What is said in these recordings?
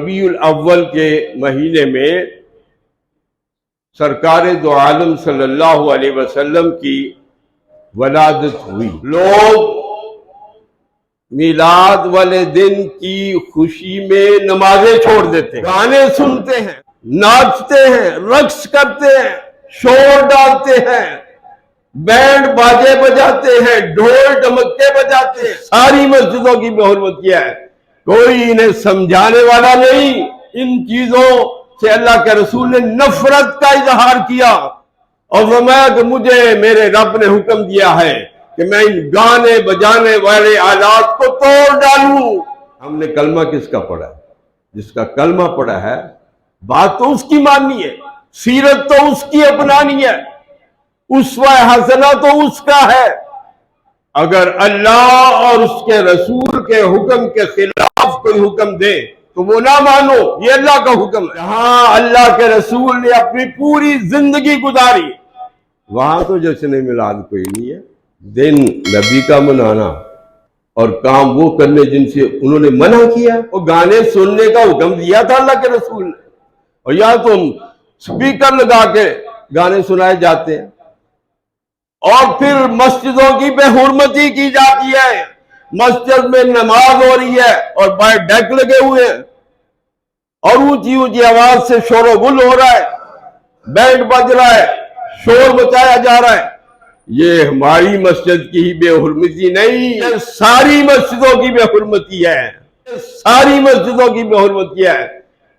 ربیع الاول کے مہینے میں سرکار دو عالم صلی اللہ علیہ وسلم کی ولادت ہوئی۔ لوگ میلاد والے دن کی خوشی میں نمازیں چھوڑ دیتے ہیں، گانے سنتے ہیں، ناچتے ہیں، رقص کرتے ہیں، شور ڈالتے ہیں، بینڈ باجے بجاتے ہیں، ڈھول ڈمکے بجاتے ہیں۔ ساری مسجدوں کی بے حرمتی ہے، کوئی انہیں سمجھانے والا نہیں۔ ان چیزوں سے اللہ کے رسول نے نفرت کا اظہار کیا اور فرمایا کہ مجھے میرے رب نے حکم دیا ہے کہ میں ان گانے بجانے والے آلات کو توڑ ڈالوں۔ ہم نے کلمہ کس کا پڑھا ہے؟ جس کا کلمہ پڑھا ہے بات تو اس کی ماننی ہے، سیرت تو اس کی اپنانی ہے، اسوہ حسنہ تو اس کا ہے۔ اگر اللہ اور اس کے رسول کے حکم کے خلاف کوئی حکم دے تو وہ نہ مانو، یہ اللہ کا حکم ہے۔ جہاں اللہ کے رسول نے اپنی پوری زندگی گزاری وہاں تو جشن میلاد کوئی نہیں ہے۔ دن نبی کا منانا اور کام وہ کرنے جن سے انہوں نے منع کیا، وہ گانے سننے کا حکم دیا تھا اللہ کے رسول نے، اور یا تم سپیکر لگا کے گانے سنائے جاتے ہیں، اور پھر مسجدوں کی بے حرمتی کی جاتی ہے۔ مسجد میں نماز ہو رہی ہے اور باہر ڈیک لگے ہوئے ہیں اور اونچی اونچی آواز سے شور و گل ہو رہا ہے، بینڈ بج رہا ہے، شور مچایا جا رہا ہے۔ یہ ہماری مسجد کی ہی بے حرمتی نہیں، یہ ساری مسجدوں کی بے حرمتی ہے، ساری مسجدوں کی بے حرمتی ہے،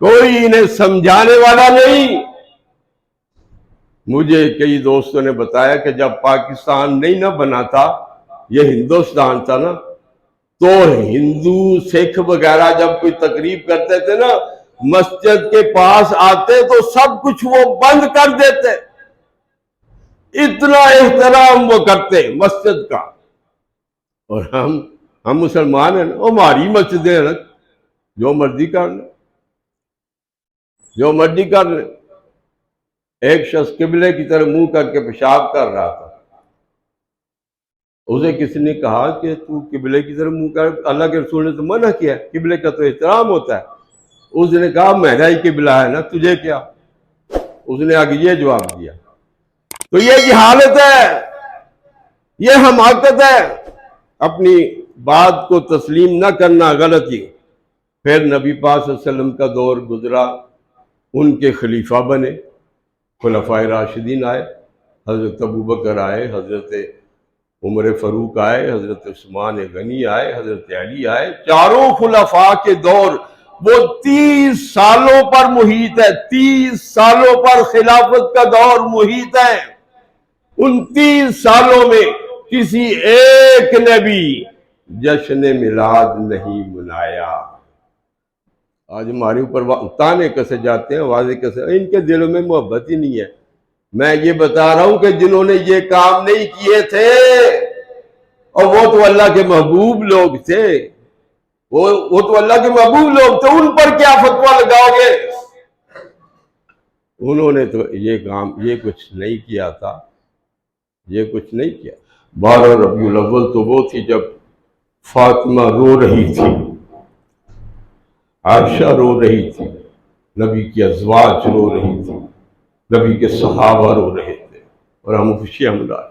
کوئی انہیں سمجھانے والا نہیں۔ مجھے کئی دوستوں نے بتایا کہ جب پاکستان نہیں نہ بنا تھا، یہ ہندوستان تھا نا، تو ہندو سکھ وغیرہ جب کوئی تقریب کرتے تھے نا، مسجد کے پاس آتے تو سب کچھ وہ بند کر دیتے، اتنا احترام وہ کرتے مسجد کا۔ اور ہم مسلمان ہیں نا، ہماری مسجدیں ہیں نا، جو مرضی کر لیں، جو مرضی کر لیں۔ ایک شخص قبلے کی طرف منہ کر کے پیشاب کر رہا تھا، اسے کسی نے کہا کہ تو قبلے کی طرف منہ کر، اللہ کے رسول نے تو منع کیا ہے، قبلے کا تو احترام ہوتا ہے۔ اس نے کہا میرا ہی قبلہ ہے نا، تجھے کیا؟ اس نے آگے یہ جواب دیا۔ تو یہ جہالت ہے، یہ حماقت ہے، اپنی بات کو تسلیم نہ کرنا غلطی۔ پھر نبی پاک صلی اللہ علیہ وسلم کا دور گزرا، ان کے خلیفہ بنے، خلفائے راشدین آئے، حضرت ابوبکر آئے، حضرت عمر فاروق آئے، حضرت عثمان غنی آئے، حضرت علی آئے۔ چاروں خلفاء کے دور وہ 30 سالوں پر محیط ہے، 30 سالوں پر خلافت کا دور محیط ہے۔ ان 30 سالوں میں کسی ایک نے بھی جشن میلاد نہیں منایا۔ آج ہمارے اوپر تانے کسے جاتے ہیں، واضح کسے، ان کے دلوں میں محبت ہی نہیں ہے۔ میں یہ بتا رہا ہوں کہ جنہوں نے یہ کام نہیں کیے تھے، اور وہ تو اللہ کے محبوب لوگ تھے، وہ تو اللہ کے محبوب لوگ تھے، ان پر کیا فتویٰ لگاؤ گے؟ انہوں نے تو یہ کام، یہ کچھ نہیں کیا تھا، یہ کچھ نہیں کیا۔ 12 ربیع الاول تو وہ تھی جب فاطمہ رو رہی تھی، عائشہ رو رہی تھی، نبی کی ازواج رو رہی تھی، نبی کے صحابہ رو رہے تھے، اور ہم خوشیاں منا رہے تھے۔